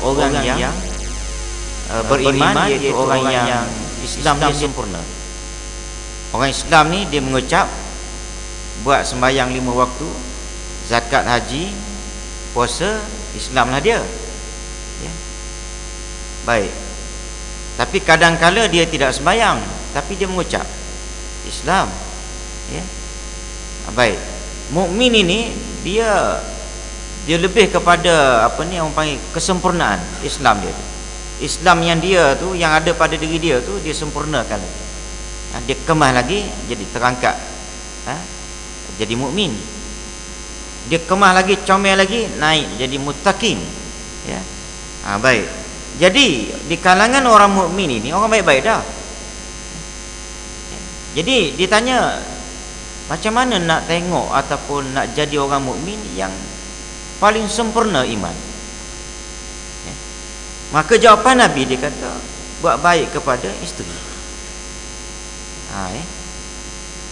orang yang beriman, iaitu orang yang Islam dia sempurna. Orang Islam ni dia mengucap, buat sembahyang 5 waktu, zakat, haji, puasa, Islamlah dia. Ya. Baik. Tapi kadang-kala dia tidak sembahyang, tapi dia mengucap Islam. Ya. Baik. Mukmin ini dia lebih kepada apa ni orang panggil kesempurnaan Islam dia. Islam yang dia tu, yang ada pada diri dia tu, dia sempurnakan lagi. Dia kemas lagi jadi terangkat. Jadi mukmin. Dia kemas lagi, comel lagi, naik jadi muttaqin. Ya. Baik. Jadi di kalangan orang mukmin ini orang baik-baik dah. Jadi ditanya, macam mana nak tengok ataupun nak jadi orang mukmin yang paling sempurna iman? Ya. Maka jawapan Nabi, dia kata, buat baik kepada isteri.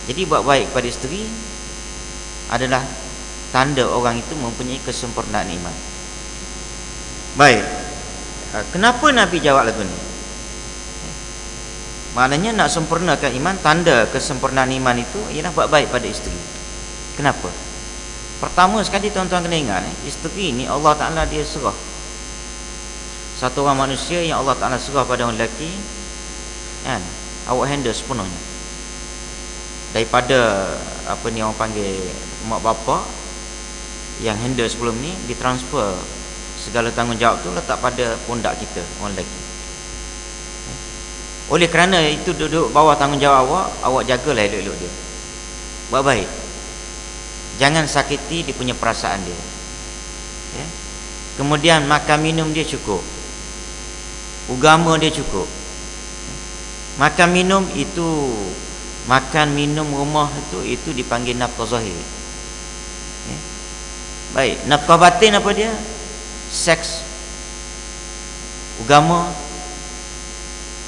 Jadi buat baik kepada isteri adalah tanda orang itu mempunyai kesempurnaan iman. Baik. Kenapa Nabi jawab lagu ni? Maknanya nak sempurnakan iman, tanda kesempurnaan iman itu ialah buat baik pada isteri. Kenapa? Pertama sekali tuan-tuan kena ingat, isteri ni Allah Ta'ala dia serah. Satu orang manusia yang Allah Ta'ala serah pada orang lelaki, kan, awak handle sepenuhnya. Daripada apa ni orang panggil mak bapak yang handle sebelum ni, ditransfer segala tanggungjawab tu letak pada pundak kita orang lelaki. Oleh kerana itu duduk bawah tanggungjawab awak jagalah elok-elok dia. Buat baik. Jangan sakiti dia punya perasaan dia. Ya. Kemudian makan minum dia cukup. Agama dia cukup. Makan minum itu, makan minum rumah itu dipanggil nafkah zahir. Ya. Baik, nafkah batin apa dia? Seks, agama,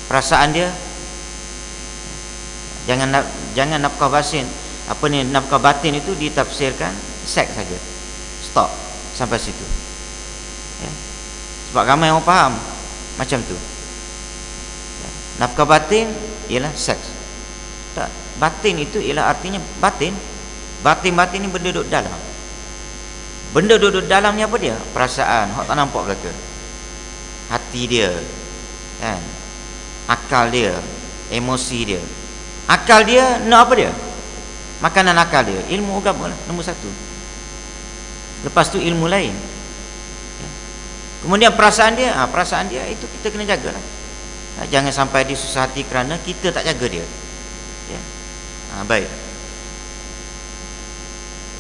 perasaan dia. Jangan nafkah batin. Apa ni nafkah batin itu ditafsirkan seks saja. Stop sampai situ. Ya. Sebab ramai orang faham macam tu. Ya. Nafkah batin ialah seks. Tak, batin itu ialah artinya batin. Batin ni benda duduk dalam. Benda duduk dalamnya apa dia? Perasaan, hak tak nampak belaka. Hati dia, kan? Akal dia, emosi dia. Akal dia nak apa dia? Makanan akal dia, ilmu agama lah, nombor 1. Lepas tu ilmu lain. Ya. Kemudian perasaan dia, perasaan dia itu kita kena jagalah. Jangan sampai dia susah hati kerana kita tak jaga dia. Ya. Baik.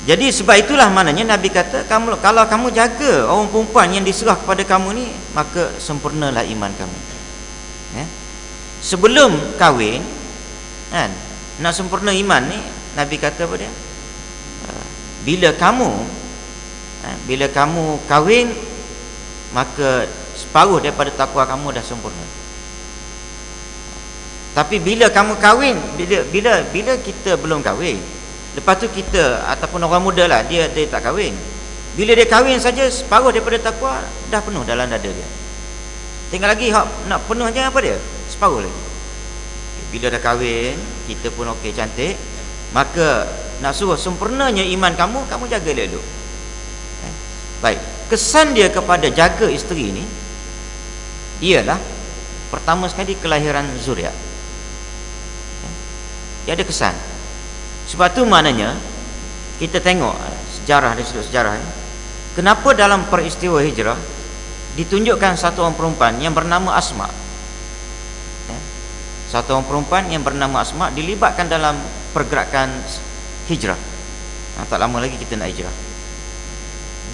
Jadi sebab itulah maknanya Nabi kata, kalau kamu jaga orang perempuan yang diserah kepada kamu ni, maka sempurnalah iman kamu. Ya. Sebelum kahwin, kan, nak sempurna iman ni, Nabi kata apa dia? Bila kamu kahwin, maka separuh daripada takwa kamu dah sempurna. Tapi bila kamu kahwin, bila kita belum kahwin, lepas tu kita ataupun orang muda lah, dia tak kahwin, bila dia kahwin saja separuh daripada takwa dah penuh dalam dada dia. Tinggal lagi nak penuhnya apa dia? Separuh lagi. Bila dah kahwin, kita pun okey, cantik, maka nak suruh sempurnanya iman kamu jaga elok-elok. Baik, kesan dia kepada jaga isteri ni ialah pertama sekali kelahiran zuriat. Dia ada kesan. Sebab tu maknanya kita tengok sejarah, dari sudut sejarah, kenapa dalam peristiwa hijrah ditunjukkan satu orang perempuan yang bernama Asma. Satu orang perempuan yang bernama Asma dilibatkan dalam pergerakan hijrah. Tak lama lagi kita nak hijrah.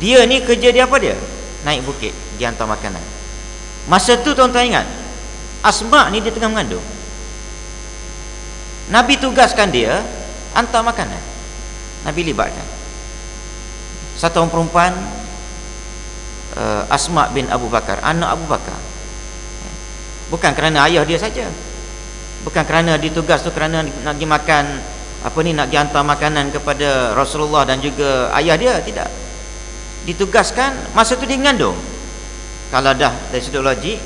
Dia ni kerja dia apa dia? Naik bukit, dia hantar makanan. Masa tu tuan-tuan ingat, Asma ni dia tengah mengandung. Nabi tugaskan dia hantar makanan. Nabi libatkan satu orang perempuan, Asma bin Abu Bakar, anak Abu Bakar. Bukan kerana ayah dia saja, bukan kerana ditugas tu kerana nak pergi makan nak pergi hantar makanan kepada Rasulullah dan juga ayah dia, tidak. Ditugaskan masa tu dia mengandung. Kalau dah dari sudut logik,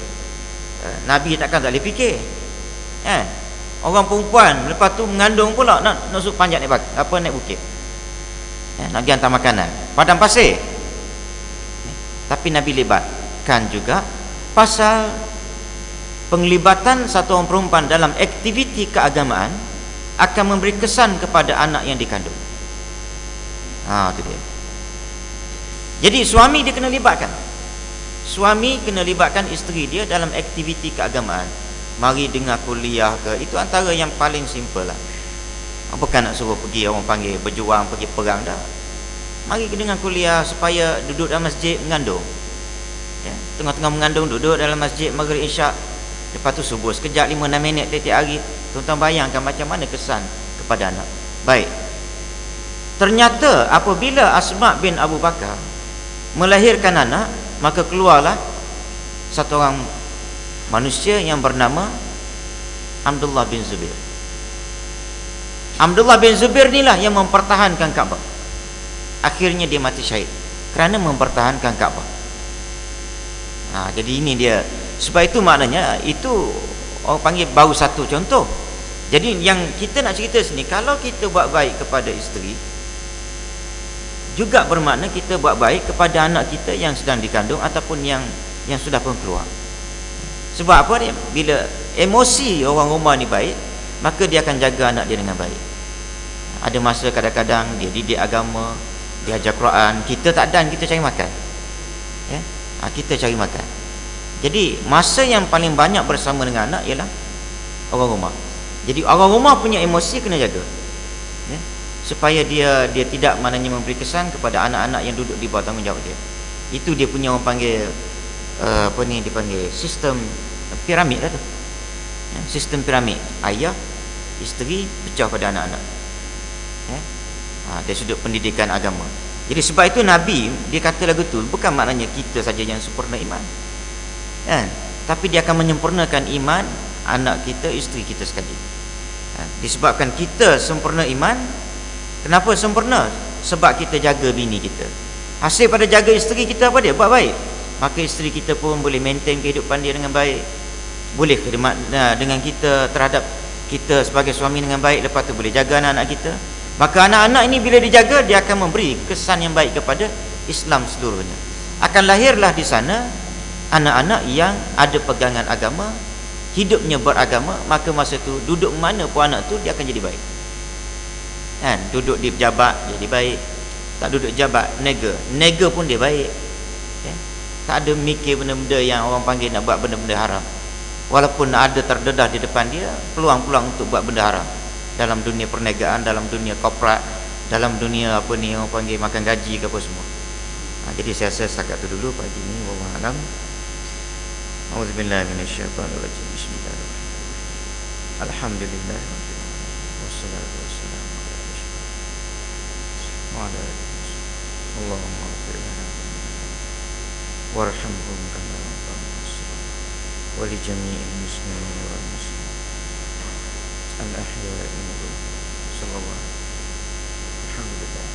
Nabi takkan tak boleh fikir. Kan? Orang perempuan lepas tu mengandung pula nak suruh panjat naik bukit. Nak pergi hantar makanan padang pasir. Tapi Nabi libatkan juga pasal penglibatan satu orang perempuan dalam aktiviti keagamaan akan memberi kesan kepada anak yang dikandung. Itu dia. Jadi suami dia kena libatkan. Suami kena libatkan isteri dia dalam aktiviti keagamaan. Mari dengar kuliah ke, itu antara yang paling simple lah. Bukan nak suruh pergi orang panggil berjuang, pergi perang dah. Mari dengar kuliah supaya duduk dalam masjid mengandung. Tengah-tengah mengandung duduk dalam masjid maghrib isyak. Lepas tu subuh sekejap 5-6 minit tiap-tiap hari. Tuan-tuan bayangkan macam mana kesan kepada anak. Baik. Ternyata apabila Asma bin Abu Bakar melahirkan anak, maka keluarlah satu orang manusia yang bernama Abdullah bin Zubair. Abdullah bin Zubair inilah yang mempertahankan Kaabah. Akhirnya dia mati syahid kerana mempertahankan Kaabah. Jadi ini dia. Sebab itu maknanya itu orang panggil baru satu contoh. Jadi yang kita nak cerita sini, kalau kita buat baik kepada isteri, juga bermakna kita buat baik kepada anak kita yang sedang dikandung ataupun yang sudah pun keluar. Sebab apa dia? Bila emosi orang rumah ni baik, maka dia akan jaga anak dia dengan baik. Ada masa kadang-kadang dia didik agama, dia ajar Quran, kita tak dan kita cari makan. Kita cari makan. Jadi masa yang paling banyak bersama dengan anak ialah orang rumah. Jadi orang rumah punya emosi kena jaga. Supaya dia tidak maknanya memberi kesan kepada anak-anak yang duduk di bawah tanggungjawab dia. Itu dia punya orang panggil dipanggil sistem piramid lah tu. Sistem piramid. Ayah, isteri, pecah pada anak-anak. Dari sudut pendidikan agama. Jadi sebab itu Nabi dia kata lagu tu bukan maknanya kita saja yang sempurna iman. Tapi dia akan menyempurnakan iman anak kita, isteri kita sekali. Disebabkan kita sempurna iman. Kenapa sempurna? Sebab kita jaga bini kita. Hasil pada jaga isteri kita apa dia? Buat baik. Maka isteri kita pun boleh maintain kehidupan dia dengan baik. Boleh khidmat dengan kita terhadap kita sebagai suami dengan baik. Lepas tu boleh jaga anak-anak kita. Maka anak-anak ini bila dijaga, dia akan memberi kesan yang baik kepada Islam seluruhnya. Akan lahirlah di sana anak-anak yang ada pegangan agama, hidupnya beragama. Maka masa tu duduk mana pun anak tu dia akan jadi baik. Duduk di pejabat jadi baik, tak duduk jabat nega pun dia baik. Tak ada mikir benda-benda yang orang panggil nak buat benda-benda haram. Walaupun ada terdedah di depan dia peluang-peluang untuk buat benda haram dalam dunia perniagaan, dalam dunia korporat, dalam dunia orang panggil makan gaji ke apa semua. Jadi saya rasa setakat tu dulu pagi ni. Wallahu alam. Auzubillahi minasyaitonirrajim. Bismillahirrahmanirrahim. Alhamdulillah wassalatu wassalamu ala rasulillah. Allahumma ighfir lana warhamhum kama rabbayana wa li jami'il muslimin wal muslimat al-ahya'i minhum sallallahu alaihi wasallam. Alhamdulillah.